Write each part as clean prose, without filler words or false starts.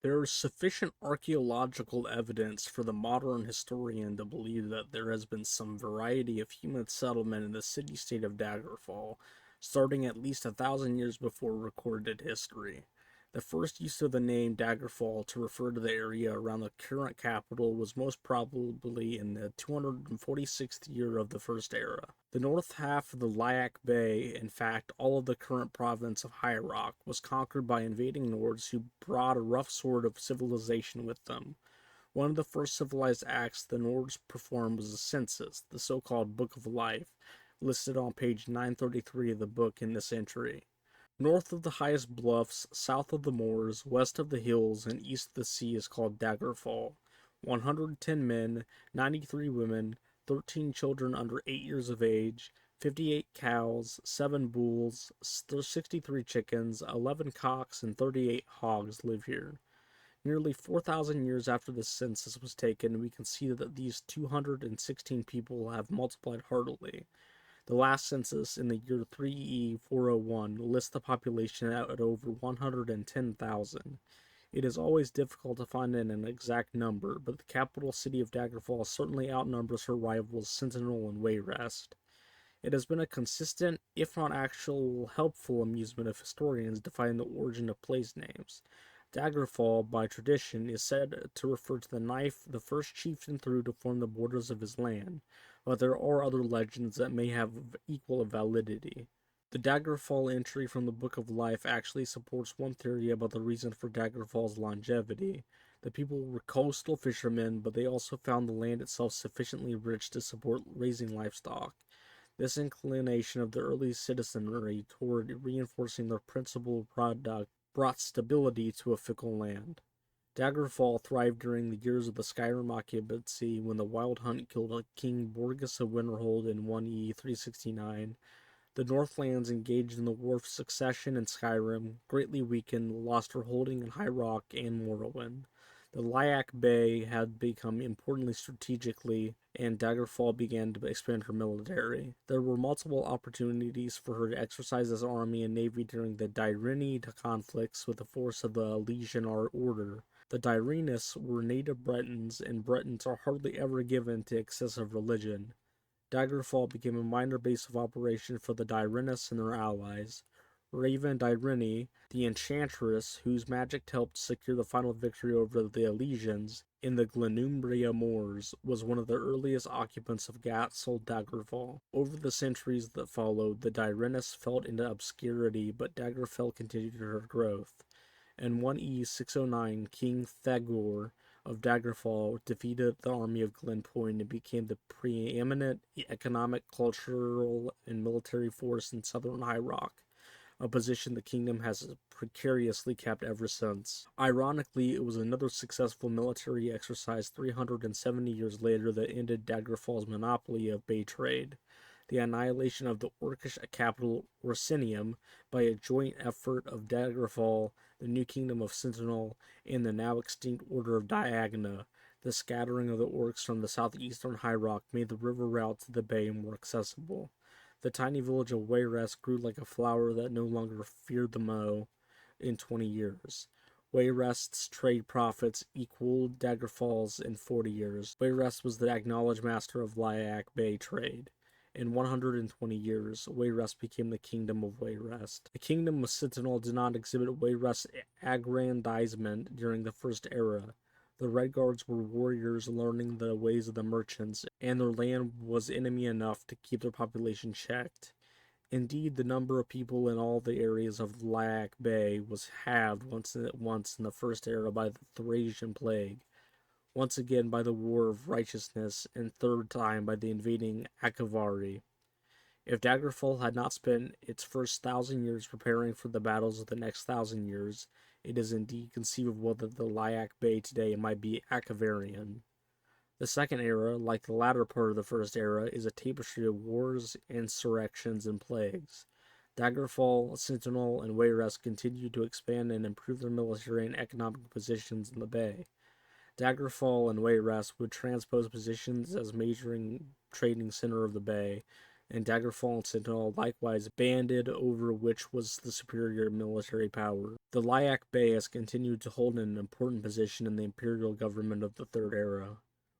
There is sufficient archaeological evidence for the modern historian to believe that there has been some variety of human settlement in the city-state of Daggerfall, starting at least 1,000 years before recorded history. The first use of the name Daggerfall to refer to the area around the current capital was most probably in the 246th year of the First Era. The north half of the Lyak Bay, in fact all of the current province of High Rock, was conquered by invading Nords who brought a rough sort of civilization with them. One of the first civilized acts the Nords performed was a census, the so-called Book of Life, listed on page 933 of the book in this entry. North of the highest bluffs, south of the moors, west of the hills, and east of the sea is called Daggerfall. 110 men, 93 women, 13 children under 8 years of age, 58 cows, 7 bulls, 63 chickens, 11 cocks, and 38 hogs live here. Nearly 4,000 years after the census was taken, we can see that these 216 people have multiplied heartily. The last census in the year 3E401 lists the population at over 110,000. It is always difficult to find an exact number, but the capital city of Daggerfall certainly outnumbers her rivals Sentinel and Wayrest. It has been a consistent, if not actual, helpful amusement of historians to find the origin of place names. Daggerfall, by tradition, is said to refer to the knife the first chieftain threw to form the borders of his land, but there are other legends that may have equal validity. The Daggerfall entry from the Book of Life actually supports one theory about the reason for Daggerfall's longevity. The people were coastal fishermen, but they also found the land itself sufficiently rich to support raising livestock. This inclination of the early citizenry toward reinforcing their principal product brought stability to a fickle land. Daggerfall thrived during the years of the Skyrim occupancy when the Wild Hunt killed King Borgus of Winterhold in 1E 369. The Northlands engaged in the War of Succession in Skyrim, greatly weakened, lost her holding in High Rock and Morrowind. The Lyak Bay had become importantly strategically, and Daggerfall began to expand her military. There were multiple opportunities for her to exercise his army and navy during the Dyreni conflicts with the force of the Elysian Order. The Dyrenists were native Bretons, and Bretons are hardly ever given to excessive religion. Daggerfall became a minor base of operation for the Dyrenists and their allies. Raven Dyrene, the enchantress whose magic helped secure the final victory over the Elysians in the Glenumbria Moors, was one of the earliest occupants of Gatsold Daggerfall. Over the centuries that followed, the Dyrenists fell into obscurity, but Daggerfall continued her growth. In 1E 609, King Thagor of Daggerfall defeated the army of Glenpoint and became the preeminent economic, cultural, and military force in southern High Rock, a position the kingdom has precariously kept ever since. Ironically, it was another successful military exercise 370 years later that ended Daggerfall's monopoly of bay trade. The annihilation of the Orcish capital Orsinium by a joint effort of Daggerfall, the new kingdom of Sentinel, and the now extinct Order of Diagna. The scattering of the orcs from the southeastern High Rock made the river route to the bay more accessible. The tiny village of Wayrest grew like a flower that no longer feared the mow in 20 years. Wayrest's trade profits equaled Daggerfall's in 40 years. Wayrest was the acknowledged master of Lyak Bay trade. In 120 years, Wayrest became the Kingdom of Wayrest. The Kingdom of Sentinel did not exhibit Wayrest's aggrandizement during the First Era. The Red Guards were warriors learning the ways of the merchants, and their land was enemy enough to keep their population checked. Indeed, the number of people in all the areas of Lyak Bay was halved once in the First Era by the Thracian Plague, once again by the War of Righteousness, and third time by the invading Akavari. If Daggerfall had not spent its first 1,000 years preparing for the battles of the next 1,000 years, it is indeed conceivable that the Lyak Bay today might be Akavarian. The Second Era, like the latter part of the First Era, is a tapestry of wars, insurrections, and plagues. Daggerfall, Sentinel, and Wayrest continued to expand and improve their military and economic positions in the bay. Daggerfall and Wayrest would transpose positions as major trading center of the bay. and Daggerfall and Sentinel likewise banded over which was the superior military power. The Lyak Bey has continued to hold an important position in the imperial government of the Third Era.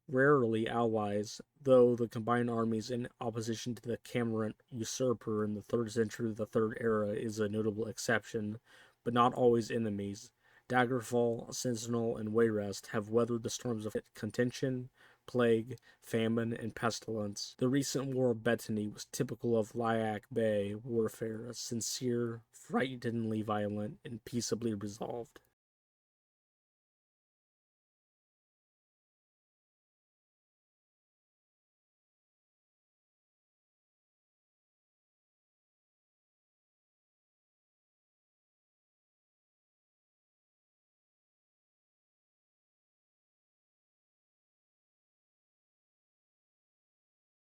Rarely allies, though the combined armies in opposition to the Camarant usurper in the 3rd century of the Third Era is a notable exception, but not always enemies. Daggerfall, Sentinel, and Wayrest have weathered the storms of contention, plague, famine, and pestilence. The recent War of Bettany was typical of Lyak Bey warfare, sincere, frighteningly violent, and peaceably resolved.